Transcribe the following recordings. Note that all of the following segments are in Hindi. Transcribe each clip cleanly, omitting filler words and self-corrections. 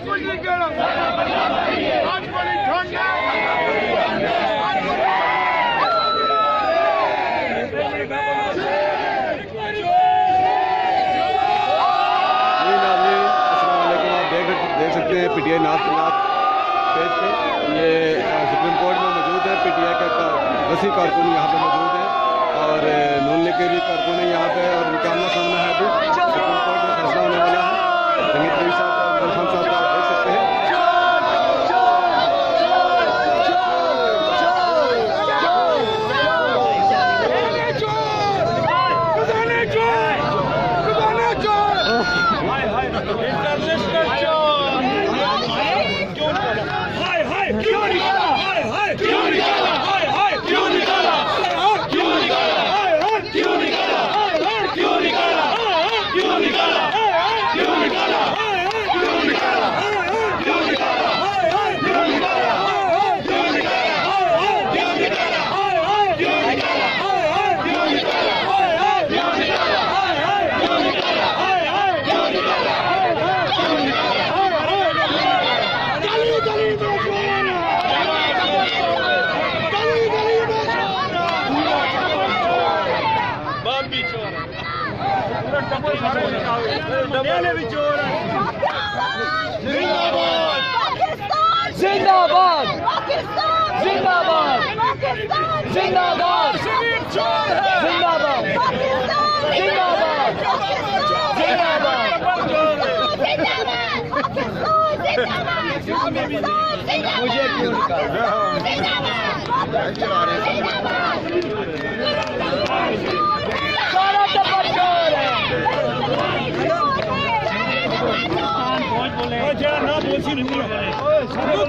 कुछ नहीं कहना। आज बड़ी ठंड है। देख सकते हैं पीटीआई नाथ पेज पे ये सुप्रीम कोर्ट में मौजूद है। पीटीआई का वसी कारकुन यहाँ पे मौजूद है और नून लीग के भी कारकुन है यहाँ पे और उनका आमना सामना है। अभी सुप्रीम कोर्ट में फैसला होने वाला है। जमीर खान साहब को आप देख सकते हैं। जिंदाबाद जिंदाबाद जिंदाबाद जिंदाबाद जिंदाबाद मुझे क्यों सारा टप्पा चोर है।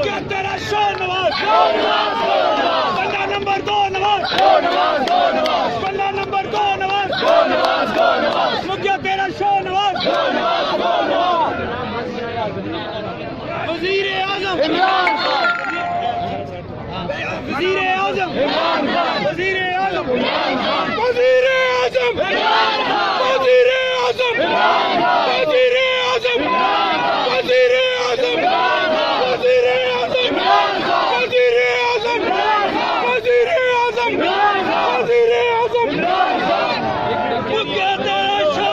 क्या तेरा शो नवाज बंदा नंबर 2 नवाज बंदा नंबर 2 नवाज क्या तेरा शो नवाज वजीर आजम वजीर आजम वजीर आजम वजीर आजम वजीर आजम वजीर आजम वजीर आजम वजीर आजम वजीर आजम वजीर आजम वजीर आजम क्या तेरा शानवाज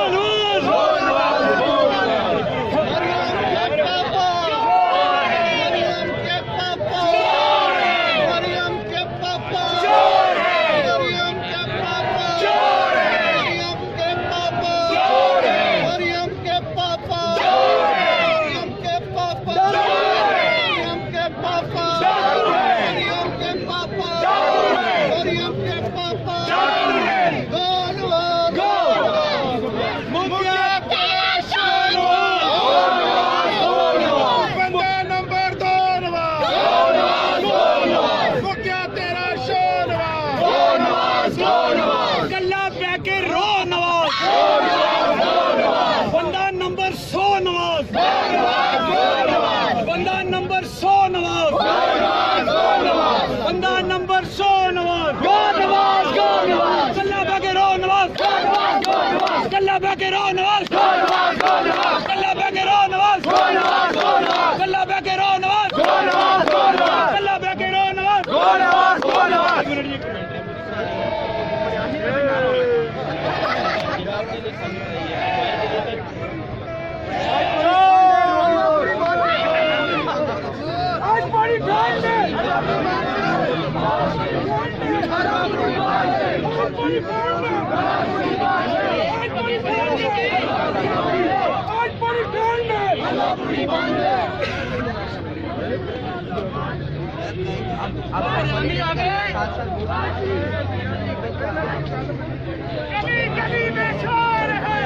गली में शोर है,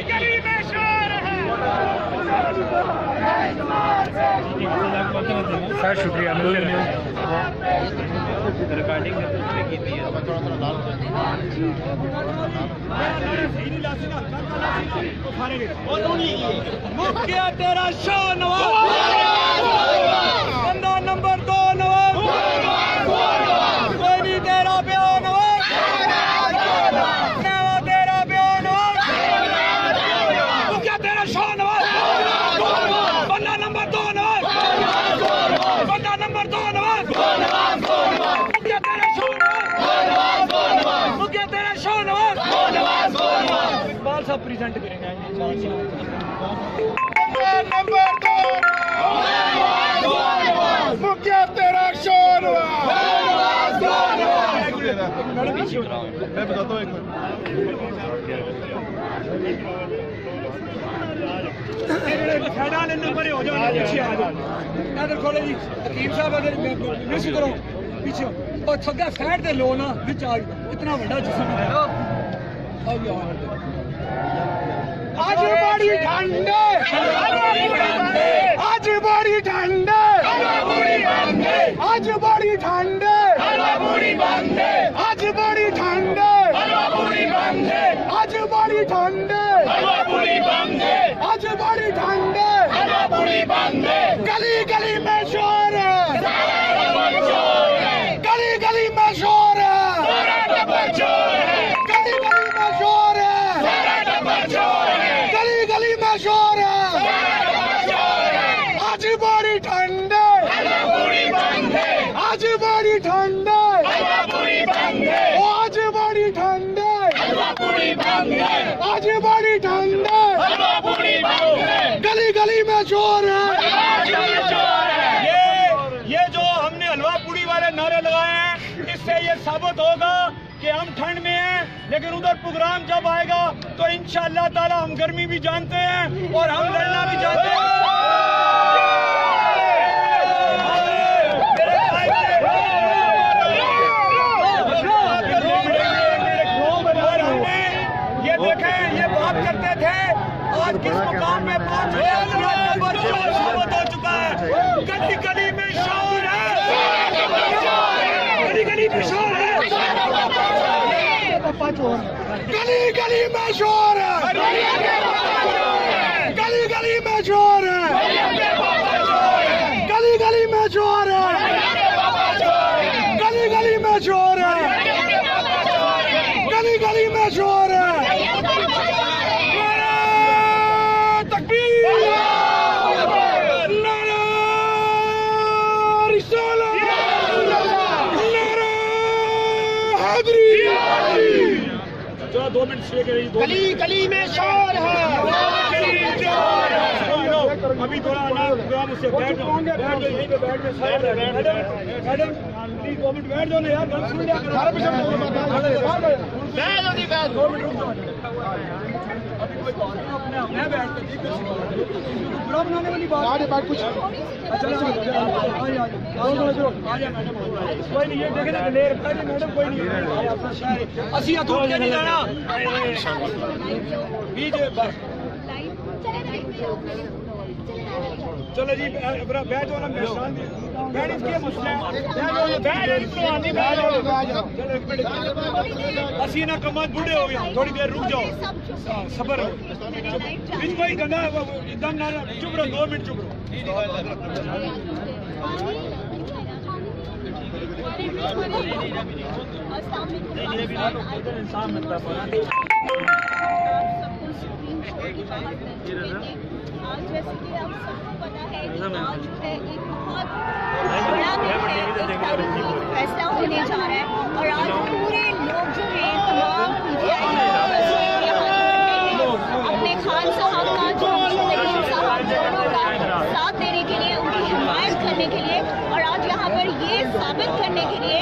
गली में शोर है। सर शुक्रिया रिकॉर्डिंग मुखिया तेरा शो नवाज बंदा नंबर 2 नवाज कोई नहीं तेरा प्यार नवाज तेरा प्यार नवाज मुखिया तेरा शो नवाज नंबर 2 मुखिया तेरा शोर मैं बताता हूँ एक मिनट नंबर हो जाओ पीछे आ जाओ इधर खोलो जी हकीम साहब अगर मिस करो पीछे और थग्गा साइड दे लो ना विच आ इतना बड़ा जिस्म है आज बड़ी ठंड आज बड़ी ठंड आज बड़ी ठंड आज बड़ी ठंड आज बड़ी ठंड आज बड़ी ठंड गली गली में शोर है गली गली में शोर है गली गली में शोर है गली गली में शोर है आज बड़ी ठंड आज बड़ी ठंड आज बड़ी ठंड आज बड़ी ठंड गली गली में शोर है ये जो हमने हलवा पूड़ी वाले नारे लगाए हैं इससे ये साबित होगा कि हम ठंड में हैं लेकिन उधर प्रोग्राम जब आएगा तो इंशाअल्लाह ताला हम गर्मी भी जानते हैं और हम लड़ना भी जानते हैं ये देखें ये बात करते थे आज किस मुकाम में पहुंचे साबित हो चुका है गली गली में शोर है गली गली में शोर है गली गली में शोर है गली गली में शोर है गली गली में शोर है गली गली में शोर है गली गली में शोर है चलो 2 मिनट से गली गली में शोर है अभी थोड़ा प्रोग्राम उससे बैठ जाओ यहीं पे बैठ के मैडम प्लीज 2 मिनट बैठ जाओ ना यार गल सुन लिया करो सारा पीछे बैठ जाओ नहीं बैठ 2 मिनट रुक जाओ अभी कोई बात नहीं अपने मैं बैठ के ठीक है बुरा बनाने वाली बात आगे बैठ कुछ चलो आ जा मैडम कोई नहीं ये देखे ना लेर मैडम कोई नहीं अपना शायरी असि अधूर के नहीं जाना बीच बस चलो जी बैठ जाओ ना बैठ इसके मसला असी ना कमाल बूढ़े हो गए थोड़ी देर रुक जाओ सबर बीच कोई गंदा एकदम ना चुप रहो 2 मिनट चुप रहो आज जैसे कि आप सबको पता है कि आज जो है एक बहुत बड़ा दिन है, एक तारीखी फैसला होने जा रहा है और आज पूरे लोग जो हैं तमाम अपने खान साहब का जो तकीम साहब दोनों का साथ देने के लिए उनकी हिमायत करने के लिए और आज यहाँ पर ये साबित करने के लिए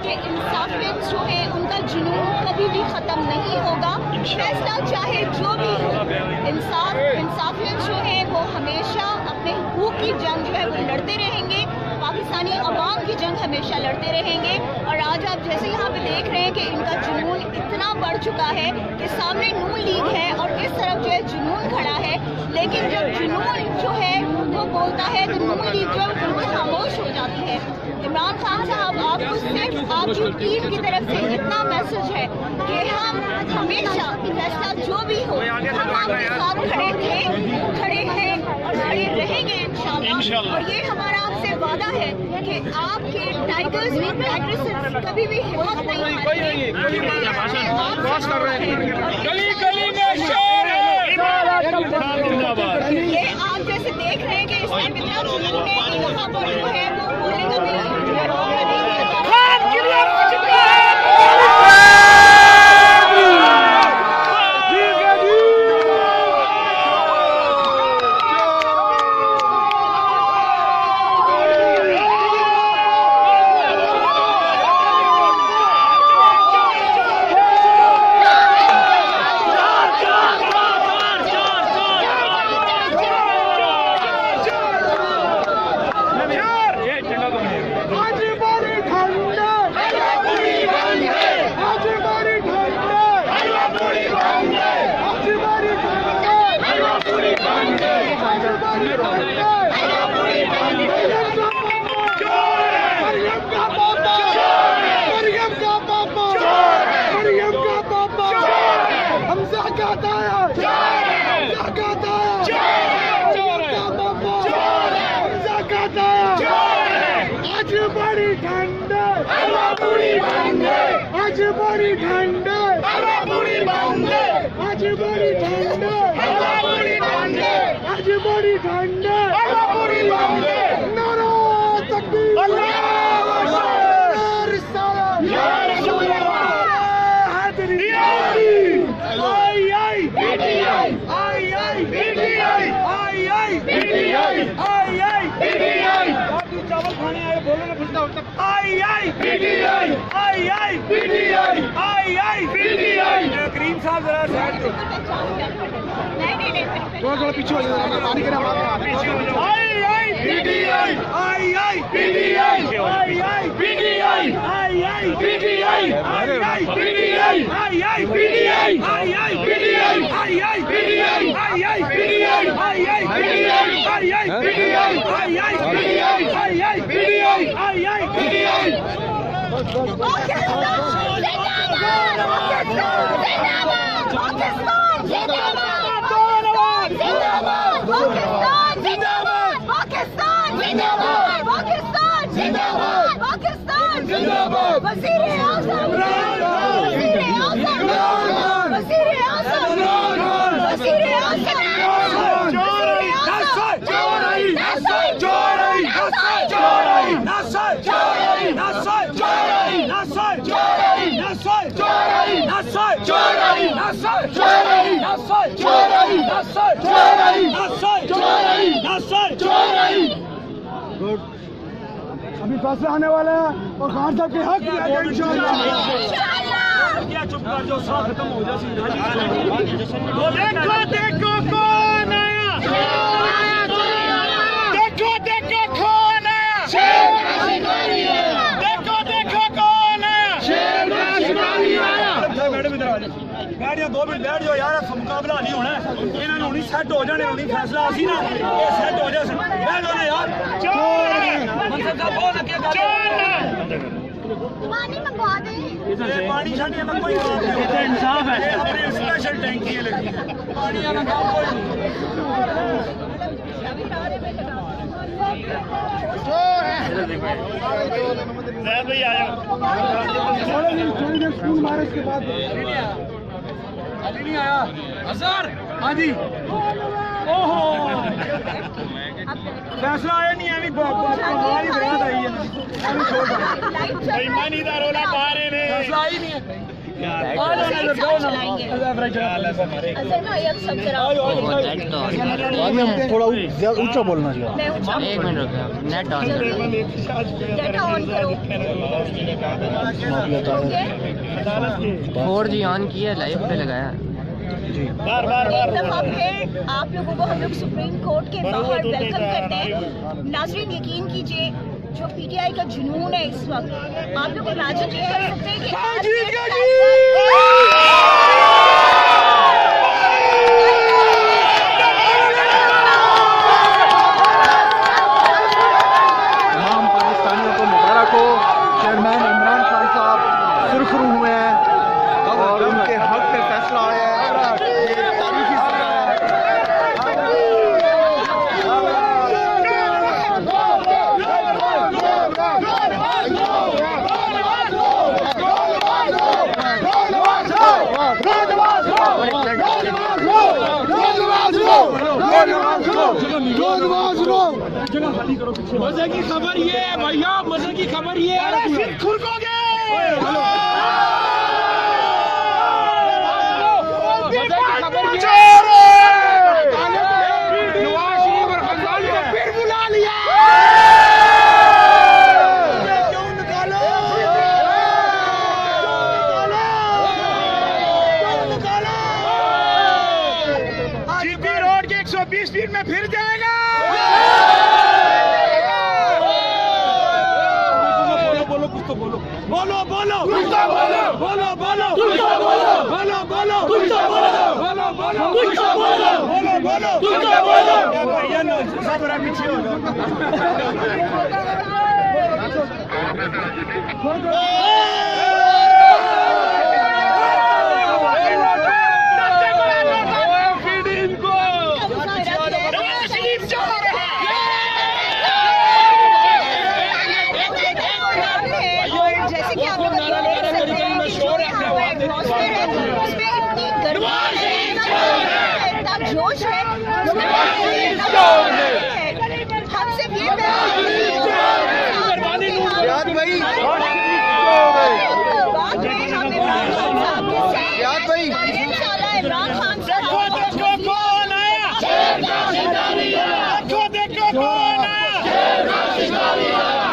कि इंसाफियत जो है उनका जुनून कभी भी ख़त्म नहीं होगा फैसला चाहे जो भी हो इंसाफियत जो है वो हमेशा अपने हुकूक की जंग जो है वो लड़ते रहेंगे पाकिस्तानी अवाम की जंग हमेशा लड़ते रहेंगे और आज आप जैसे यहाँ पे देख रहे हैं कि इनका जुनून इतना बढ़ चुका है कि सामने नून लीग है और इस तरफ जो है जुनून खड़ा है लेकिन जब जुनून जो है वो बोलता है तो नून लीग जो है वो खामोश हो जाती है इमरान खान साहब आपको सिर्फ आपकी टीम की तरफ से इतना मैसेज है कि हम हमेशा फैसला जो भी हो हम आपके साथ खड़े थे खड़े हैं और खड़े रहेंगे इंशाल्लाह और ये हमारा आपसे वादा है कि आपके टाइगर्स कभी भी हिम्मत नहीं हारेंगे ये आप जैसे देख रहे हैं कि इस टाइम इतना जुनून है कि यहाँ पर जो है वो बोलने का भी हमजा कहता है आज बड़ी ठंड आज बड़ी ठंड आज बड़ी ठंड आज बड़ी ठंड नारा तकबीर चावल खाने आए बोलो ना घुसता उठता करीम साहब जरा साइड दो थोड़ा थोड़ा पीछे हो जाओ पानी करें अभी फैसला आने वाला है और खान साहब के हक में इंशाअल्लाह क्या चुप कर जो साथ खत्म हो जाए देखो कौन आया देखो कौन आया देखो कौन आया मैडम इधर आ जाओ बैठ जाओ 2 मिनट बैठ जाओ यार मुकाबला नहीं होना इन्होंने हुणी सेट हो जाने हुणी फैसला आसी ना ये सेट हो जाए बैठ जाओ यार पानी मंगवा दे पानी छाड़िए ना कोई इंसाफ है अपने स्पेशल टैंकी है लगी पानी आना काम कोई भाई आया थोड़ी देर स्कूल मारे इसके बाद अभी नहीं आया अजहर हाँ जी ओहो फैसला आया नहीं है अभी हमारी बरात आई है अभी छोड़ बेईमानी का रोला पा रहे हैं फैसला आई नहीं है थोड़ा ऊंचा बोलना चाहिए 1 मिनट रुक नेट ऑन 4G ऑन किया लाइव पे लगाया बार आप लोगों को हम लोग सुप्रीम कोर्ट के बाहर वेलकम करते हैं। नाज़रीन यकीन कीजिए जो पीटीआई का जुनून है इस वक्त आप लोग इमेजिन नहीं कर सकते कि तमाम पाकिस्तानियों को मुबारक हो। चेयरमैन इमरान खान साहब सुरखरू हुए हैं और उनके हक पे फैसला आया है। ये तारीखी मजे की खबर ये है भैया, मजे की खबर ये है खुरकोगे स्पीड में फिर जाएगा। बोलो कुछ तो बोलो बोलो बोलो कुछ तो बोलो बोलो बोलो कुछ तो बोलो बोलो बोलो कुछ तो बोलो बोलो बोलो कुछ तो बोलो बोलो बोलो कुछ तो बोलो भैया सब पीछे हो जाओ। जैसे कि आप लोग इतना जोश है, हम सिर्फ ये इमरान खान साहब कौन आया, देखो देखो कौन आया,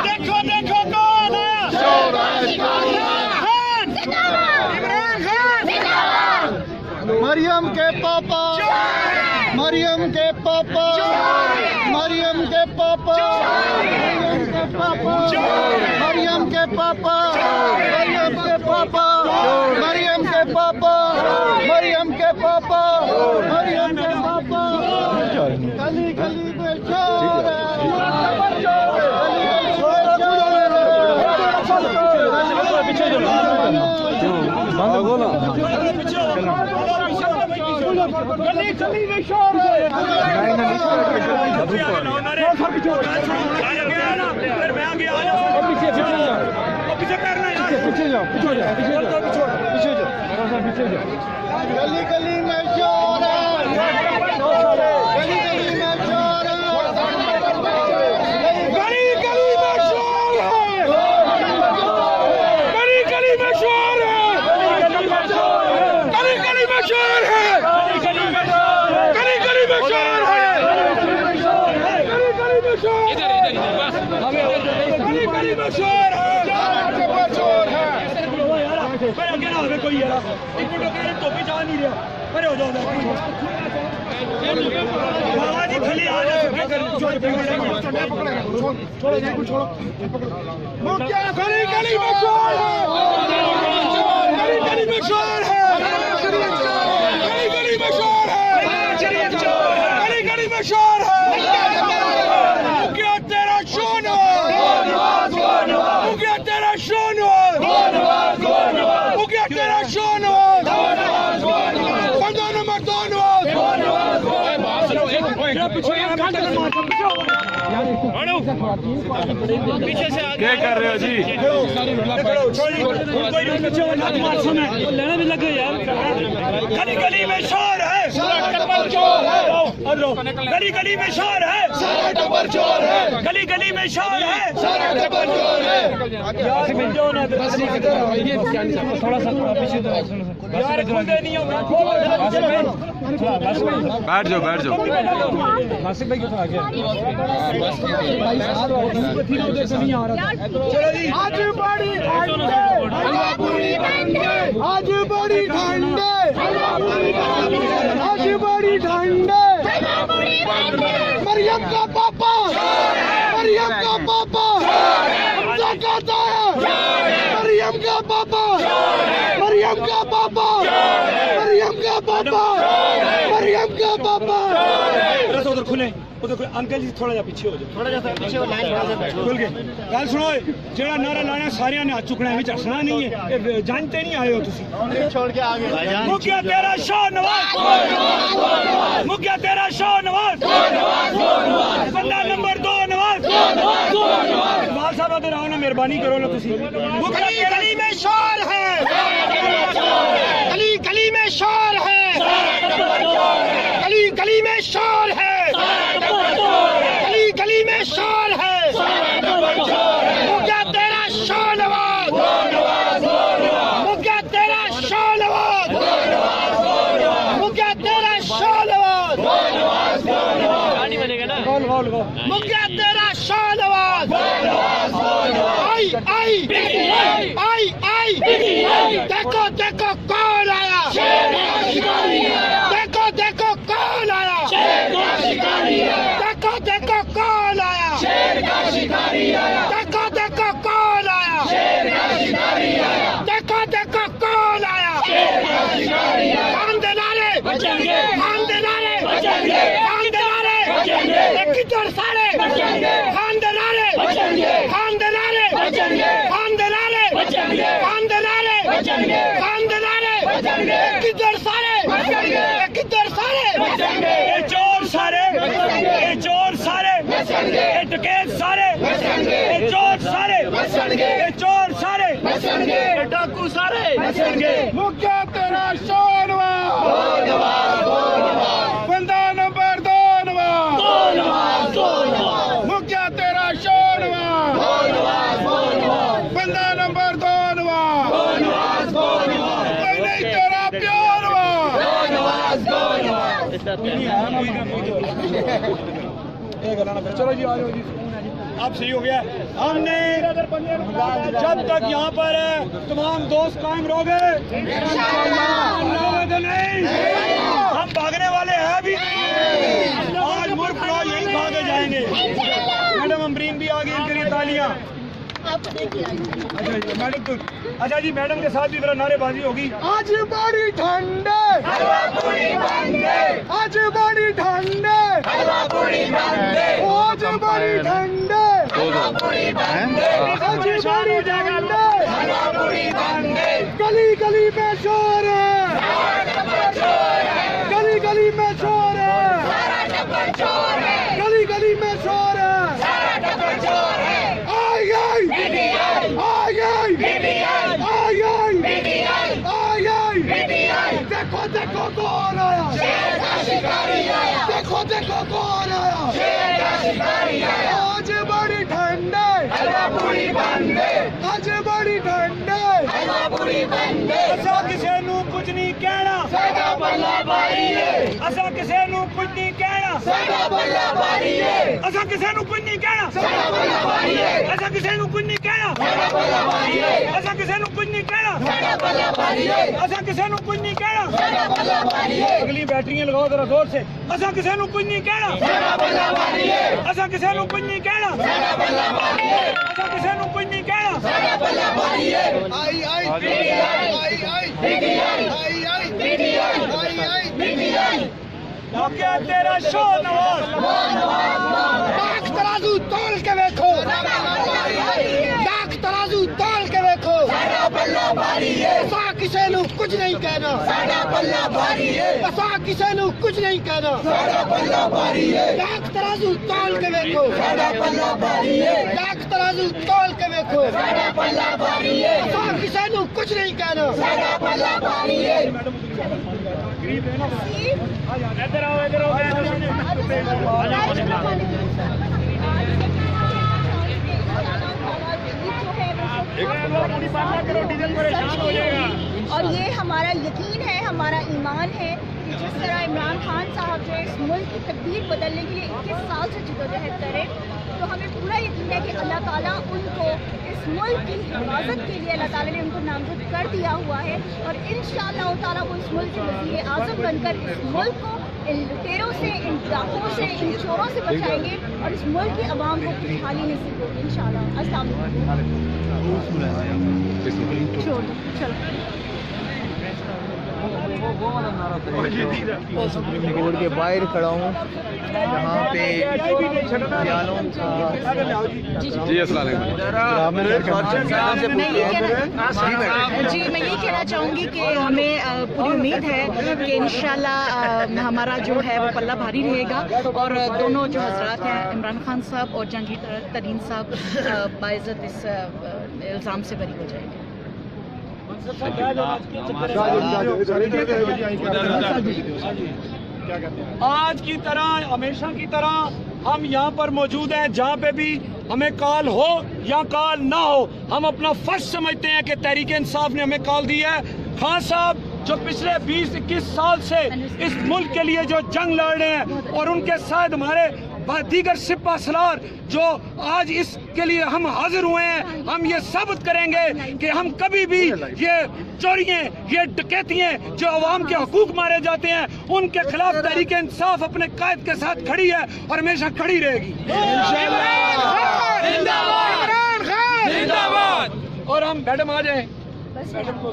देखो देखो कौन आया, इमरान खान, मरियम के पापा, मरियम के पापा, मरियम के पापा, मरियम के पापा, मरियम के पापा, मरियम के पापा, मरियम के पापा, मरियम के पापा, गली गली में चोर है, गली गली में शोर है। गली गली में चोर है, गली गली में चोर है, गली गली में शोर है, गली गली में शोर है, गली गली में शोर है, गली गली में शोर है, गली गली में शोर है, गली गली में शोर है, चोर है। पर आगे ना हमें कोई यार एक मिनट के तो भी जा नहीं रहा, अरे हो जाओ बाबा जी खाली आ जाओ, छोड़ो मुखिया गली गली में शोर है, गली गली में शोर है, गली गली में शोर है, गली गली में शोर है, मुखिया तेरा शोनो, मुखिया तेरा शोनो, मुखिया तेरा शोनो, बंदा नंबर 2 पीछे से क्या कर रहे हो जी? लेना भी लगे यार। गली गली में शोर है, गली गली में शोर है, गली गली में शोर है, थोड़ा सा पीछे यार खुदे नहीं हो, बैठ जाओ बैठ जाओ। नासिक भाई कितना आ गया? आज बड़ी आज बड़ी ठंडे, आज बड़ी ठंडे, मरियम का पापा, मरियम का पापा हमजा कहता है, मरियम का पापा, मरियम का पापा, मरियम का पापा, मरियम का पापा। उधर खुले, उधर अंकल जी थोड़ा जा पीछे हो जाओ, थोड़ा जा पीछे हो, लाइन खुल गए। गल सुनो, जेड़ा नारा लाना सारिया ने हाथ चुकना है, हसना नहीं है, जानते नहीं आए हो तुसी। छोड़ के आगे मुखिया तेरा शाह नवाज, मुखिया तेरा शाह नवाज, बंदा नंबर 2 नवाज, बाल साहब अगर आओ ना, मेहरबानी करो ना तुसी। मुखिया गली में शोर है, गली गली में शोर है, गली गली में शोर है, गली गली में शोर है, मुखिया तेरा शाह नवाज, मुखिया तेरा शाह नवाज, मुखिया तेरा शाह नवाज, मुखिया तेरा शाह नवाज। आई आई आई आई, देखो देखो कौन आया, देखो देखो कौन आया, देखो देखो कौन आया, देखो देखो कौन आया, देखो देखो कौन आया, काम देना रे, काम देना रे, काम देना रे, किधर सारे खान दे नारे, खान दे नारे, खान दे नारे, खान दे नारे, खान दे नारे, किधर सारे, किधर सारे, ये चोर सारे, ये चोर सारे, ये डकैत सारे, ये चोर सारे, ये चोर सारे, ये डाकू सारे, मुक्या तेरा शोरवा, बंदा नंबर 2 मुक्या तेरा शोरवा, बंदा नंबर 2 कोई नहीं तेरा प्यारवा। चलो जी, आ जाओ जी, अब सही हो गया। हमने जब तक यहाँ पर तमाम दोस्त कायम रहोगे, नहीं हम भागने वाले हैं भी नहीं। आज मुल्क लोग यही भागे जाएंगे। मैडम अमरीन भी आ गई, इनके लिए तालियां। मैडम तो अच्छा जी, मैडम के साथ भी मेरा नारेबाजी होगी। आज बड़ी ठंड, आज बड़ी ठंड, आज बड़ी ठंड, गली गली में शोर है, गली गली में शोर है, गली गली में शोर है। देखो देखो कौन आया, देखो देखो कौन आया, आज बड़ी ठंड है, आज बड़ी ठंड है, असा किसे नू कुछ नहीं कहना, असा किसे नू कुछ नहीं कहना, असा किसे नू कुछ नहीं कहना, असा किसे नू कुछ नहीं कहना, असा किसे नू कुछ नहीं कहना, असा किसे नू कुछ नहीं कहना। अगली बैटरियां लगाओ जरा जोर से। असा किसे नू कुछ नहीं कहना, असा किसे नू कुछ नहीं कहना, असा किसे नू कुछ नहीं कहना। आई आई क्या तेरा शो नवाज, लाख तराजू तोल के देखो, लाख तराजू तोल के देखो। असा किसे नू कुछ नहीं कहना, असा किसे नू कुछ नहीं कहना, लाख तराजू तोल के देखो, लाख तराजू तोल के देखो। असा किसे नू कुछ नहीं कहना। इधर आओ, इधर आओ। और ये हमारा यकीन है, हमारा ईमान है कि जिस तरह इमरान खान साहब जो इस मुल्क की तकदीर बदलने के लिए 21 साल से जद्दोजहद करें, तो हमें पूरा यकीन है कि अल्लाह ताला उनको इस मुल्क की हिफाजत के लिए अल्लाह ताला ने उनको नामजद कर दिया हुआ है। और इंशाअल्लाह ताला वो इस मुल्क के वज़ीर आज़म बनकर इस मुल्क को इन लुटेरों से, इन डाकुओं से, इन चोरों से बचाएंगे और इस मुल्क की आवाम को खुशहाली नसीब होगी इंशाअल्लाह। अस्सलाम वालेकुम। सुप्रीम कोर्ट के बाहर खड़ा हूँ, जहाँ पे जी अस्सलाम जी मैं ये कहना चाहूँगी कि हमें पूरी उम्मीद है कि इंशाल्लाह हमारा जो है वो पल्ला भारी रहेगा और दोनों जो हजरात हैं इमरान खान साहब और जहांगीर तरीन साहब बाइज़्ज़त इस इल्ज़ाम से बरी हो जाएंगे। आज की तरह, हमेशा की तरह हम यहाँ पर मौजूद हैं। जहाँ पे भी हमें कॉल हो या कॉल ना हो, हम अपना फर्ज समझते हैं कि तहरीक इंसाफ ने हमें कॉल दी है। खान साहब जो पिछले 20-21 साल से इस मुल्क के लिए जो जंग लड़ रहे हैं और उनके साथ हमारे दीगर सिपा सलार जो आज इसके लिए हम हाजिर हुए हैं, हम ये साबित करेंगे कि हम कभी भी ये चोरियां, ये डकैतियां जो अवाम के हकूक मारे जाते हैं, उनके खिलाफ तहरीक इंसाफ अपने कायद के साथ खड़ी है और हमेशा खड़ी रहेगी। और हम मैडम आ जाए, मैडम को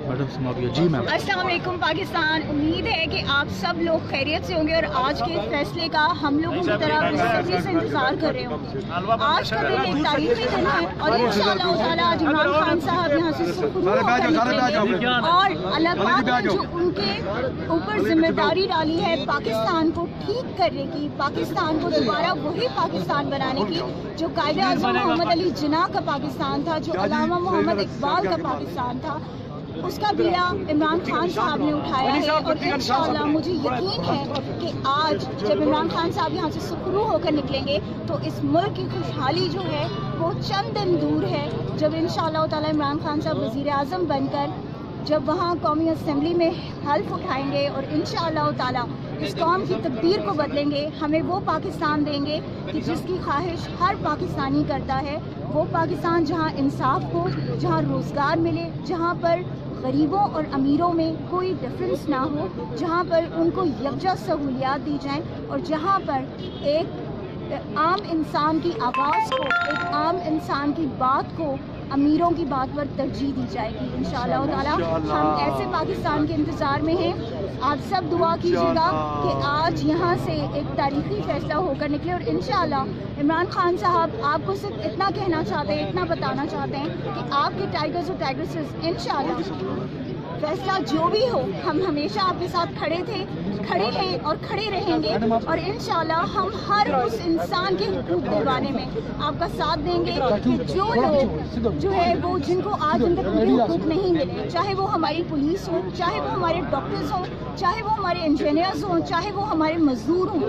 मैडम समाविया। जी मैम। अस्सलाम वालेकुम पाकिस्तान। उम्मीद है कि आप सब लोग खैरियत से होंगे और आज के फैसले का हम लोगों की तरह बेसब्री से इंतजार कर रहे होंगे। आज का दिन एक तारीखी दिन है और इंशाअल्लाह ताला आज इमरान खान साहब यहाँ से सुखरूह होकर निकलेंगे और अल्लाह पाक ने जो उनके ऊपर जिम्मेदारी डाली है पाकिस्तान को ठीक करने की, पाकिस्तान को दोबारा वही पाकिस्तान बनाने की जो कायदे-ए-आज़म मोहम्मद अली जिन्ना का पाकिस्तान था, जो अल्लामा मोहम्मद इकबाल का पाकिस्तान था, उसका बीड़ा इमरान खान साहब ने उठाया है। और इंशाअल्लाह मुझे यकीन है कि आज जब इमरान खान साहब यहाँ से सुखरूह होकर निकलेंगे तो इस मुल्क की खुशहाली जो है वो चंद दिन दूर है, जब इंशाअल्लाह ताला इमरान खान साहब वज़ीर आज़म बनकर जब वहाँ कौमी असम्बली में हल्फ उठाएंगे और इंशाअल्लाह ताला इस कौम की तकदीर को बदलेंगे, हमें वो पाकिस्तान देंगे कि जिसकी ख्वाहिश हर पाकिस्तानी करता है, वो पाकिस्तान जहाँ इंसाफ हो, जहाँ रोज़गार मिले, जहाँ पर गरीबों और अमीरों में कोई डिफरेंस ना हो, जहाँ पर उनको यकजा सहूलियात दी जाएं और जहाँ पर एक आम इंसान की आवाज़ को, एक आम इंसान की बात को अमीरों की बात पर तरजीह दी जाएगी इंशाअल्लाह ताला। हम ऐसे पाकिस्तान के इंतज़ार में हैं। आप सब दुआ कीजिएगा कि आज यहाँ से एक तारीखी फैसला होकर निकले और इंशाअल्लाह इमरान खान साहब आपको सिर्फ इतना कहना चाहते हैं, इतना बताना चाहते हैं कि आपके टाइगर्स और टाइगर्सेस इंशाअल्लाह फैसला जो भी हो, हम हमेशा आपके साथ खड़े थे, खड़े हैं और खड़े रहेंगे और इंशाअल्लाह हम हर उस इंसान के हुकूक दिलवाने में आपका साथ देंगे कि जो लोग जो है वो जिनको आज उन तक उनके हुकूक नहीं मिले, चाहे वो हमारी पुलिस हो, चाहे वो हमारे डॉक्टर्स हों, चाहे वो हमारे इंजीनियर्स हों, चाहे वो हमारे मजदूर हों,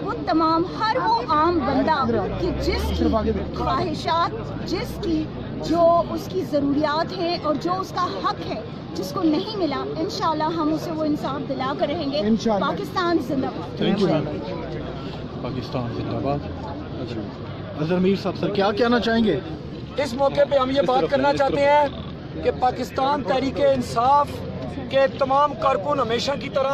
वो तमाम हर वो आम बंदा कि जिसकी ख्वाहिशात, जिसकी जो उसकी ज़रूरियात है और जो उसका हक है जिसको नहीं मिला, इंशाअल्लाह हम उसे वो इंसाफ दिला कर रहेंगे। पाकिस्तान जिंदाबाद। पाकिस्तान जिंदाबाद। अजहर मीर साहब सर क्या कहना चाहेंगे? इस मौके पे हम ये बात करना चाहते हैं कि पाकिस्तान तहरीके इंसाफ के तमाम कारकुन हमेशा की तरह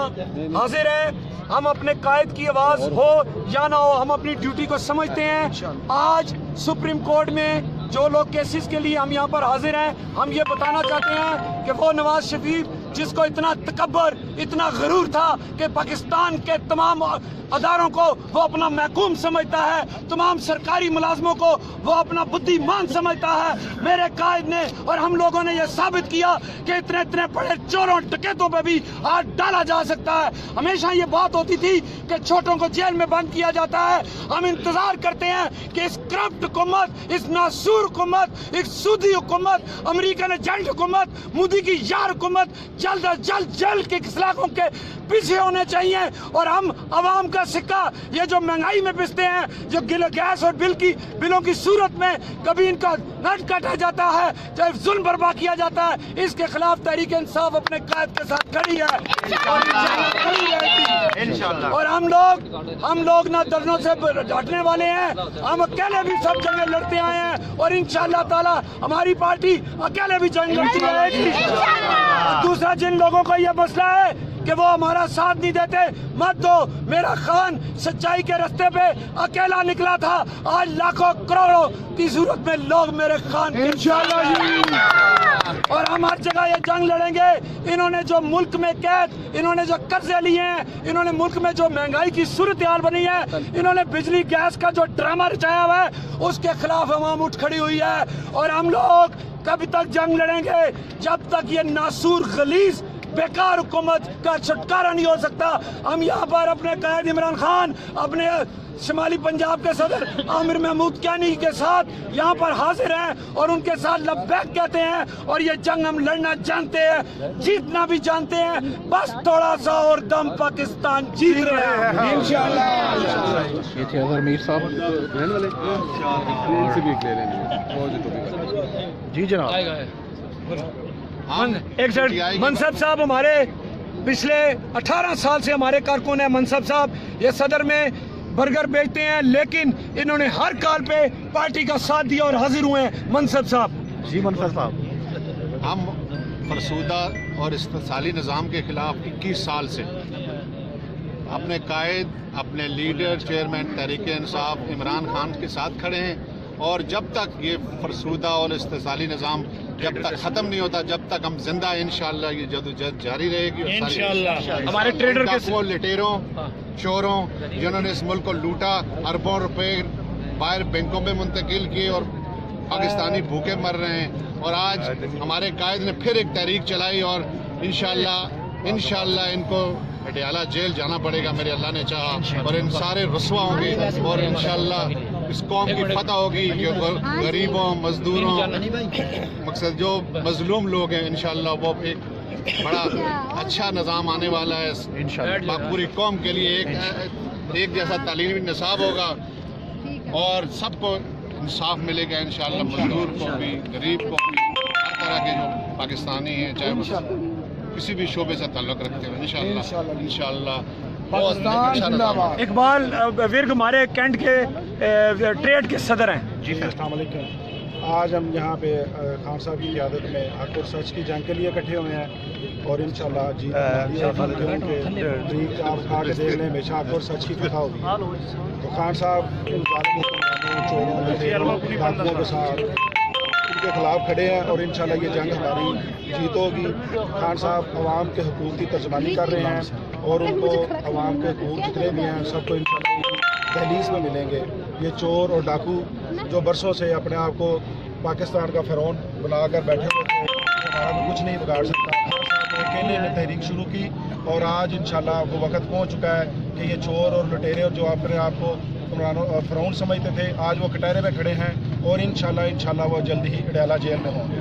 हाजिर हैं। हम अपने कायद की आवाज़ हो या ना हो, हम अपनी ड्यूटी को समझते हैं। आज सुप्रीम कोर्ट में जो लोग केसेस के लिए हम यहाँ पर हाजिर हैं, हम ये बताना चाहते हैं कि वो नवाज शरीफ जिसको इतना तकब्बर, इतना गरूर था कि पाकिस्तान के तमाम अदारों को वो अपना महकूम समझता है, तमाम सरकारी मुलाजमों को वो अपना बुद्धिमान समझता है। मेरे कायद ने और हम लोगों ने ये साबित किया कि इतने इतने बड़े चोरों डकैतों पे भी हाथ डाला जा सकता है। हमेशा ये बात होती थी कि छोटों को जेल में बंद किया जाता है। हम इंतजार करते हैं कि इस करप्ट हुकूमत, इस नासूर हुकूमत, इस सूदी हुकूमत, अमेरिकन एजेंट हुकूमत, मोदी की यार हुकूमत जल्द अज जल्द जेल के सलाखों के पीछे होने चाहिए। और हम आवाम का सिक्का, ये जो महंगाई में पिसते हैं, जो गैस और बिलों की सूरत में कभी इनका नट काटा जाता है, चाहे जुल्म बर्बाद किया जाता है, इसके खिलाफ तहरीक इंसाफ अपने कायद के साथ खड़ी है इंशाअल्लाह। और हम लोग ना दर्जों से हटने वाले हैं। हम अकेले भी सब जगह लड़ते आए हैं और इंशाअल्लाह ताला हमारी पार्टी अकेले भी जंग लड़ती रहेगी। दूसरा, जिन लोगों का यह मसला है कि वो हमारा साथ नहीं देते, मत दो। मेरा खान सच्चाई के रास्ते पे अकेला निकला था, आज लाखों करोड़ों की सूरत में लोग मेरे खान इंशाअल्लाह। और हम हर जगह ये जंग लड़ेंगे। इन्होंने जो मुल्क में कैद, इन्होंने जो कर्जे लिए हैं, इन्होंने मुल्क में जो महंगाई की सूरत हाल बनी है, इन्होंने बिजली गैस का जो ड्रामा रचाया हुआ है, उसके खिलाफ आवाम उठ खड़ी हुई है। और हम लोग कब तक जंग लड़ेंगे? जब तक ये नासूर गलीज बेकार हुकूमत का छुटकारा नहीं हो सकता। हम यहाँ पर अपने कायद इमरान खान, अपने शिमाली पंजाब के सदर आमिर महमूद कैनी के साथ यहाँ पर हाजिर हैं और उनके साथ लब्बैक कहते हैं। और ये जंग हम लड़ना जानते हैं, जीतना भी जानते हैं। बस थोड़ा सा और दम, पाकिस्तान जीत रहे हैं इंशाअल्लाह। ये थे अजहर मीर साहब। जी जनाब। एक साइड मनसब साहब हमारे पिछले 18 साल से हमारे कारकुन हैं। मनसब साहब ये सदर में बर्गर बेचते हैं, लेकिन इन्होंने हर कॉल पे पार्टी का साथ दिया और हाजिर हुए हैं। मनसब साहब। जी मनसब साहब। हम फरसूदा और इस्तिसाली निज़ाम के खिलाफ 21 साल से अपने कायद, अपने लीडर, चेयरमैन तहरीक इंसाफ इमरान खान के साथ खड़े हैं। और जब तक ये फरसूदा और इस्तिसाली निज़ाम जब तक ख़त्म नहीं होता, जब तक हम जिंदा हैं, इंशाअल्लाह ये जदोजहद जारी रहेगी। हमारे ट्रेडर के लुटेरों चोरों जिन्होंने इस मुल्क को लूटा, अरबों रुपए बाहर बैंकों में मुंतकिल किए और पाकिस्तानी भूखे मर रहे हैं, और आज हमारे कायद ने फिर एक तहरीक चलाई और इंशाअल्लाह इनको पटियाला जेल जाना पड़ेगा, मेरे अल्लाह ने चाहा, और इन सारे रुस्वा होंगे और इंशाअल्लाह इस कौम की फतह होगी। जो गरीबों मजदूरों मकसद जो मजलूम लोग हैं, इंशाअल्लाह वो एक बड़ा अच्छा निज़ाम आने वाला है इंशाअल्लाह। पूरी कौम के लिए एक जैसा तालीमी निसाब होगा और सबको इंसाफ मिलेगा इंशाअल्लाह। मजदूर को भी, गरीब को भी, हर तरह के जो पाकिस्तानी हैं, चाहे वो किसी भी शोबे से ताल्लुक़ रखते हैं, इंशाअल्लाह इकबाल विर्ग हमारे कैंट के ट्रेड के सदर हैं। जी अस्सलाम वालेकुम। आज हम यहाँ पे खान साहब की क़यादत में हक़ और सच की जंग के लिए इकट्ठे हुए हैं और इंशाअल्लाह जी तरीक आप आगे देख लें, हमेशा हक़ और सच की फतह होगी। तो खान साहब इन ज़ालिमों चोरों डाकुओं के साथ उनके खिलाफ खड़े हैं और इंशाअल्लाह ये जंग हमारी जीत होगी। खान साहब अवाम के हुकूक की तर्जमानी कर रहे हैं और उनको अवाम के हुकूक जितने भी हैं सबको इंशाअल्लाह दहलीज में मिलेंगे। ये चोर और डाकू जो बरसों से अपने आप को पाकिस्तान का फ़िरौन बनाकर बैठे हुए थे, हमारा तो कुछ नहीं बिगाड़ सकता। खान साहब ने अकेले ने तहरीक शुरू की और आज इंशाअल्लाह वो वक्त पहुँच चुका है कि ये चोर और लुटेरे जो अपने आप को फ़िरौन समझते थे, आज वो कटहरे में खड़े हैं और इंशाअल्लाह वो जल्दी ही अडयाला जेल में होंगे।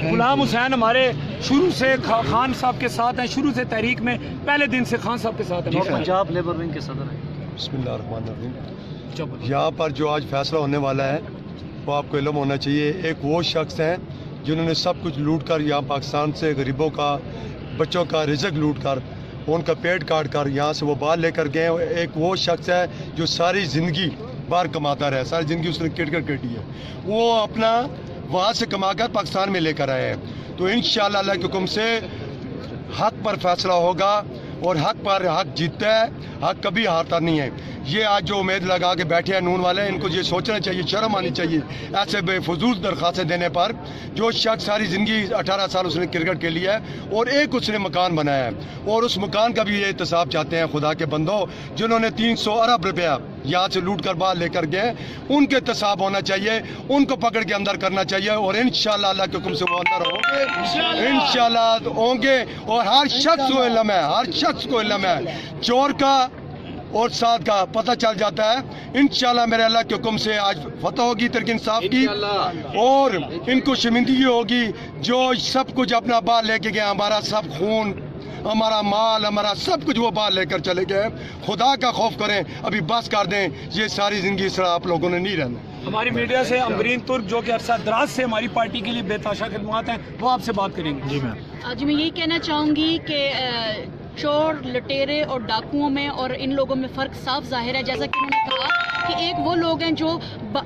गुलाम हुसैन हमारे शुरू से खान साहब के साथ हैं, शुरू से तहरीक में पहले दिन से खान साहब के साथ हैं। पंजाब लेबर विंग के सदर हैं। बिस्मिल्लाहिर्रहमानिर्रहीम। यहाँ पर जो आज फैसला होने वाला है वो आपको इल्म होना चाहिए। एक वो शख्स हैं जिन्होंने सब कुछ लूट कर यहाँ पाकिस्तान से गरीबों का, बच्चों का रिज़्क लूट कर, उनका पेट काट कर यहाँ से वो बाहर लेकर गए। एक वो शख्स है जो सारी ज़िंदगी बाहर कमाता रहा, सारी ज़िंदगी उसने काटी है, वो अपना वहाँ से कमाकर पाकिस्तान में लेकर आए हैं। तो इंशाअल्लाह अल्लाह के हुक्म से हक पर फैसला होगा और हक पर हक जीतता है, हक कभी हारता नहीं है। ये आज जो उम्मीद लगा के बैठे हैं नून वाले, इनको ये सोचना चाहिए, शर्म आनी चाहिए ऐसे बेफजूल दरख्वास्तें देने पर। जो शख्स सारी ज़िंदगी 18 साल उसने क्रिकेट के लिए है और एक उसने मकान बनाया है और उस मकान का भी ये एहतसाब चाहते हैं खुदा के बंदो, जिन्होंने 300 अरब रुपया यहाँ से लूट कर बाहर लेकर गए, उनके एहतसाब होना चाहिए, उनको पकड़ के अंदर करना चाहिए और इंशाअल्लाह अल्लाह के हुक्म से वो अंदर होंगे, इंशाअल्लाह होंगे। और हर शख्स को इल्म है, हर शख्स को इल्म है, चोर का और साथ का पता चल जाता है। इंशाअल्लाह मेरे अल्लाह के हुक्म से आज फतह होगी तहरीक इंसाफ की और इनको शर्मिंदगी होगी। जो सब कुछ अपना बाहर लेके गए, हमारा सब खून, हमारा माल, हमारा सब कुछ वो बाहर लेकर चले गए। खुदा का खौफ करें, अभी बस कर दें, ये सारी जिंदगी इस तरह आप लोगों ने नहीं रहना। हमारी मीडिया से अमरीन तुर्क जो कि अरसा दराज से हमारी पार्टी के लिए बेताशा खिदमत हैं, वो आपसे बात करेंगे। जी मैं यही कहना चाहूँगी कि चोर, लुटेरे और डाकुओं में और इन लोगों में फ़र्क साफ जाहिर है। जैसा कि उन्होंने कहा कि एक वो लोग हैं जो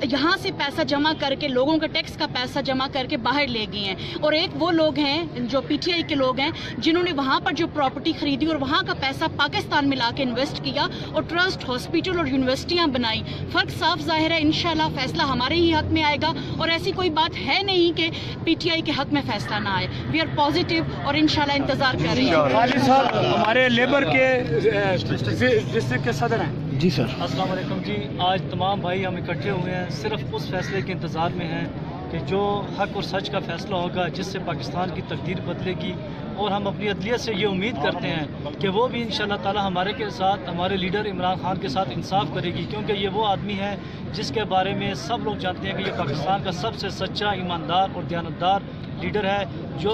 यहाँ से पैसा जमा करके, लोगों का टैक्स का पैसा जमा करके बाहर ले गए हैं, और एक वो लोग हैं जो पीटीआई के लोग हैं जिन्होंने वहाँ पर जो प्रॉपर्टी खरीदी और वहाँ का पैसा पाकिस्तान में ला के इन्वेस्ट किया और ट्रस्ट, हॉस्पिटल और यूनिवर्सिटियाँ बनाई। फ़र्क साफ जाहिर है। इंशाल्लाह फैसला हमारे ही हक में आएगा और ऐसी कोई बात है नहीं कि पीटीआई के हक में फैसला ना आए। वी आर पॉजिटिव और इंशाल्लाह इंतज़ार कर रहे हैं। हमारे लेबर के डिस्ट्रिक्ट के सदर हैं। जी सर। अस्सलाम वालेकुम जी। आज तमाम भाई हम इकट्ठे हुए हैं, सिर्फ उस फैसले के इंतज़ार में हैं कि जो हक और सच का फैसला होगा जिससे पाकिस्तान की तकदीर बदलेगी, और हम अपनी अदलियत से ये उम्मीद करते हैं कि वो भी इंशाअल्लाह ताला हमारे के साथ, हमारे लीडर इमरान खान के साथ इंसाफ करेगी, क्योंकि ये वो आदमी है जिसके बारे में सब लोग जानते हैं कि ये पाकिस्तान का सबसे सच्चा, ईमानदार और दयानतदार लीडर है। जो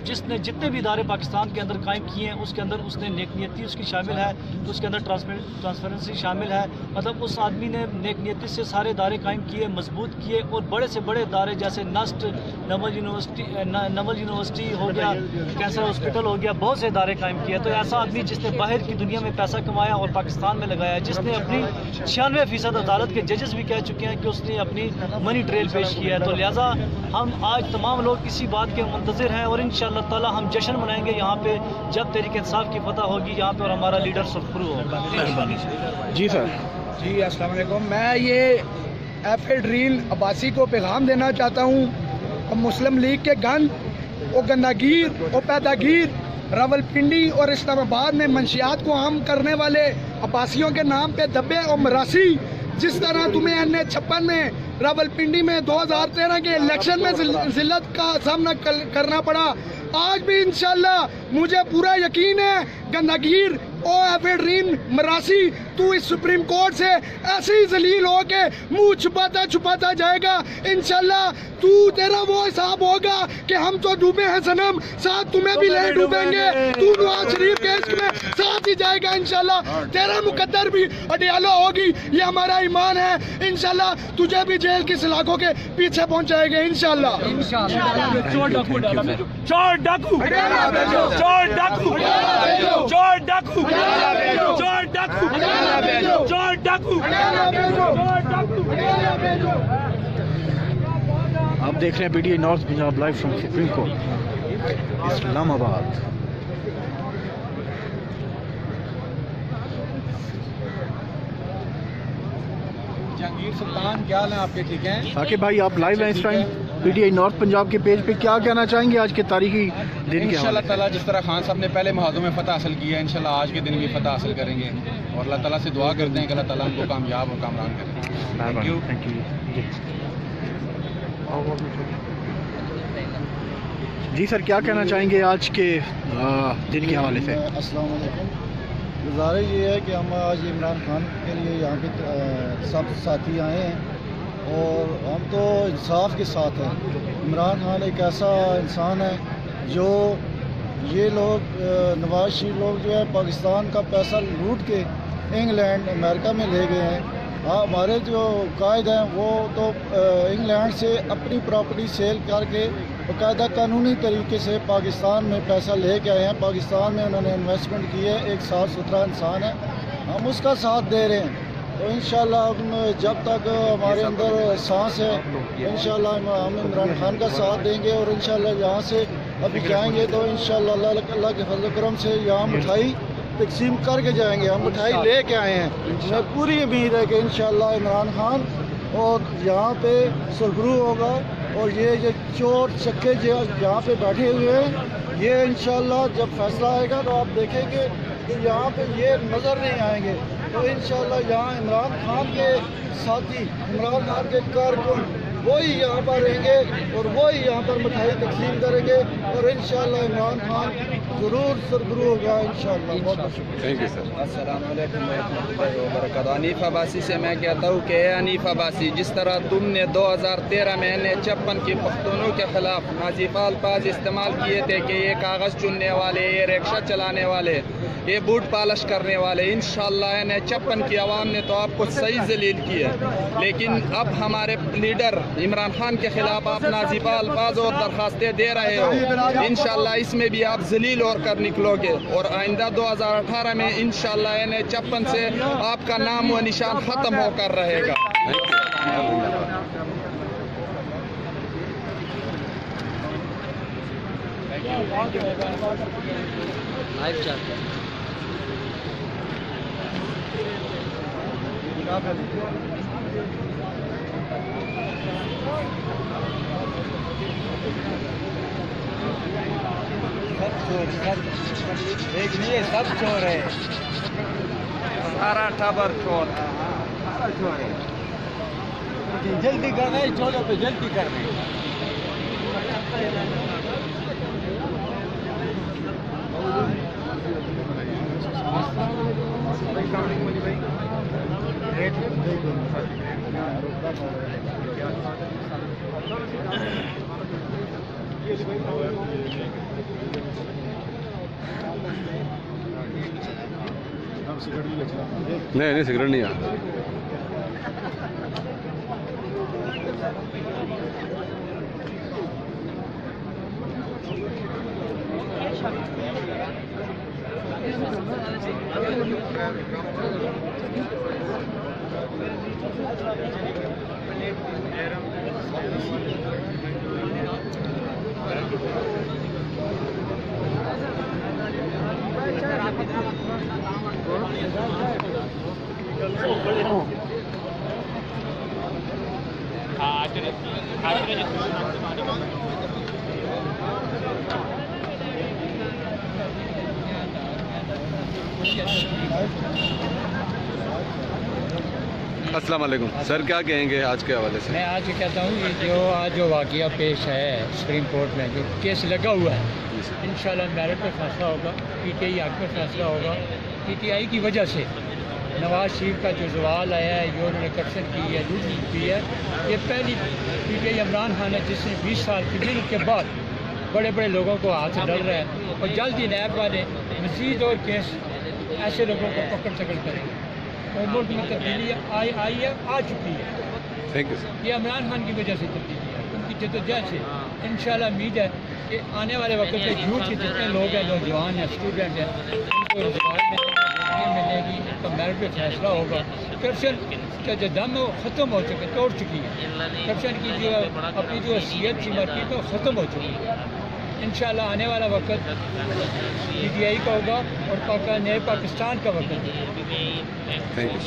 जिसने जितने भी इदारे पाकिस्तान के अंदर कायम किए हैं उसके अंदर उसने नेकनियती उसकी शामिल है, उसके अंदर ट्रांसपेरेंसी शामिल है। मतलब उस आदमी ने नेकनियती से सारे इदारे कायम किए, मजबूत किए, और बड़े से बड़े इदारे जैसे नस्ट, नमल यूनिवर्सिटी हो गया, कैंसर हॉस्पिटल हो गया, बहुत से इदारे कायम किए। तो ऐसा आदमी जिसने बाहर की दुनिया में पैसा कमाया और पाकिस्तान में लगाया, जिसने अपनी 96% अदालत के जजेस भी कह चुके हैं कि उसने अपनी मनी ट्रेल पेश किया है। तो लिहाजा हम आज तमाम लोग इसी बात के मुंतज़िर हैं और इंशाअल्लाह ताला हम जश्न मनाएंगे यहाँ पे जब तहरीक इंसाफ की फतह होगी यहाँ पे और हमारा लीडर सुरखरू होगा। जी सर। जी अस्सलाम वालेकुम। मैं ये एफ ड्रील अब्बासी को पैगाम देना चाहता हूँ मुस्लिम लीग के गंद और गंदागीर और पैदागीर रावलपिंडी और इस्लामाबाद में मंशियात को आम करने वाले अब्बासियों के नाम पे दब्बे और मरासी, जिस तरह तुम्हें NH56 में रावलपिंडी में 2013 के इलेक्शन में जिल्लत का सामना करना पड़ा, आज भी इंशाल्लाह मुझे पूरा यकीन है गंदागीर और एफेड्रीन मरासी तू इस सुप्रीम कोर्ट से ऐसे ही जलील हो के मुंह छुपाता जाएगा। इंशाल्लाह तू तेरा वो हिसाब होगा कि हम तो डूबे हैं सनम, साथ तुम्हें भी ले डूबेंगे, तू नवाज शरीफ के इश्क में साथ ही जाएगा इंशाल्लाह, तेरा मुकद्दर भी अडियाला होगी, ये हमारा ईमान है। इंशाल्लाह तुझे भी जेल की सलाखों के पीछे पहुंचाएंगे इंशाल्लाह। चोर डाकू चोर डाकू चोर डाकू चोर डाकू चोर डाकू चोर डाकू। आप देख रहे हैं PTI north Punjab live from supreme court Islamabad. Jahangir Sultan, क्या हाल है आपके? ठीक हैं साकिब भाई, आप लाइव हैं इस टाइम PTI नॉर्थ पंजाब के पेज पे, क्या कहना चाहेंगे आज के तारीखी दिन के? इंशाल्लाह ताला जिस तरह खान साहब ने पहले महाजों में फतह हासिल किया है, इंशाल्लाह आज के दिन भी फतह हासिल करेंगे और अल्लाह ताला से दुआ करते हैं कि अल्लाह ताला उनको कामयाब और कामरान करें। थैंक यू जी सर, क्या कहना चाहेंगे आज के दिन के हवाले से? अस्सलाम वालेकुम। गुजारिश ये है कि हम आज इमरान खान के लिए यहाँ के सब साथी आए हैं और हम तो इंसाफ के साथ हैं। इमरान खान एक ऐसा इंसान है जो ये लोग नवाज शरीफ लोग जो है पाकिस्तान का पैसा लूट के इंग्लैंड अमेरिका में ले गए हैं। हमारे जो कायद हैं वो तो इंग्लैंड से अपनी प्रॉपर्टी सेल करके बाकायदा कानूनी तरीके से पाकिस्तान में पैसा ले के आए हैं। पाकिस्तान में उन्होंने इन्वेस्टमेंट की है, एक साफ सुथरा इंसान है, हम उसका साथ दे रहे हैं। तो इंशाल्लाह हम जब तक हमारे अंदर सांस है इंशाल्लाह हम इमरान खान का साथ देंगे और इंशाल्लाह यहाँ से अभी जाएंगे तो इंशाल्लाह अल्लाह के फजल करम से यहाँ मिठाई तकसीम करके जाएंगे। हम मिठाई ले के आए हैं, मुझे पूरी उम्मीद है कि इंशाल्लाह इमरान खान और यहाँ पे सरगरू होगा और ये जो चोर चक्के जो यहाँ पे बैठे हुए हैं ये इंशाल्लाह जब फैसला आएगा तो आप देखेंगे कि यहाँ पे ये नज़र नहीं आएंगे। तो इंशाल्लाह यहाँ इमरान खान के साथी, इमरान खान के कारकुन वही यहाँ पर रहेंगे और वही यहाँ पर मिठाई तकसीम करेंगे और इंशाल्लाह इमरान खान ज़रूर सरगरू होगा इंशाल्लाह। बहुत बहुत शुक्रिया। Thank you sir. अस्सलाम वालेकुम रहमतुल्लाहि व बरकातहू। हनीफ अब्बासी से मैं कहता हूँ कि हनीफ अब्बासी, जिस तरह तुमने 2013 में NH56 के पख्तूनों के खिलाफ नाज़िफ़ अल्फाज इस्तेमाल किए थे कि ये कागज़ चुनने वाले, ये रिक्शा चलाने वाले, ये बूट पालिश करने वाले, इंशाल्लाह NH56 की आवाम ने तो आपको सही जलील किया, लेकिन अब हमारे लीडर इमरान खान के खिलाफ आप नाज़िफ़ अल्फाज और दरखास्तें दे रहे हो। इंशाल्लाह इसमें भी आप जलील और कर निकलोगे और आइंदा 2018 में इंशाल्लाह NH56 से आपका नाम व निशान ख़त्म होकर रहेगा। एक नहीं, सब चोर है, सारा टबर चोर है। जल्दी करना है, चोरों पे जल्दी करना है। नहीं सिगरेट नहीं आ। हाँ अस्सलाम वालेकुम सर, क्या कहेंगे आज के हवाले से? मैं आज कहता हूँ कि जो वाक़या पेश है सुप्रीम कोर्ट में, जो केस लगा हुआ है, इंशाल्लाह मेरिट पर फैसला होगा, पीटीआई हक पर फैसला होगा। पीटीआई की वजह से नवाज शरीफ का जो सवाल आया है, जो उन्होंने करप्शन की है, लूट की है, ये पहली पीटीआई इमरान खान है जिसने 20 साल की मेहनत के बाद बड़े बड़े लोगों को हाथ डाल रहा है, और जल्द ही नैब वाले मज़ीद और केस ऐसे लोगों को पकड़ सकड़ करेंगे। और मुल्क में तब्दीली आई है, आ चुकी है। Thank you. ये इमरान खान की वजह से तब्दीली है, उनकी जद्दोजहद से। इंशाल्लाह उम्मीद है कि आने वाले वक्त में यूथ के जितने लोग हैं, नौजवान हैं, स्टूडेंट हैं, उनको रोजगार मिलेगी, तो मेरिट पे फैसला होगा। करप्शन का जो दम है वो ख़त्म हो चुका, तोड़ चुकी है। करप्शन की जो अपनी जो हैसियत थी मार्केट में ख़त्म हो चुकी है। इंशाल्लाह आने वाला वक्त पीटीआई का होगा और नए पाकिस्तान का वक्त होगा। Thank you.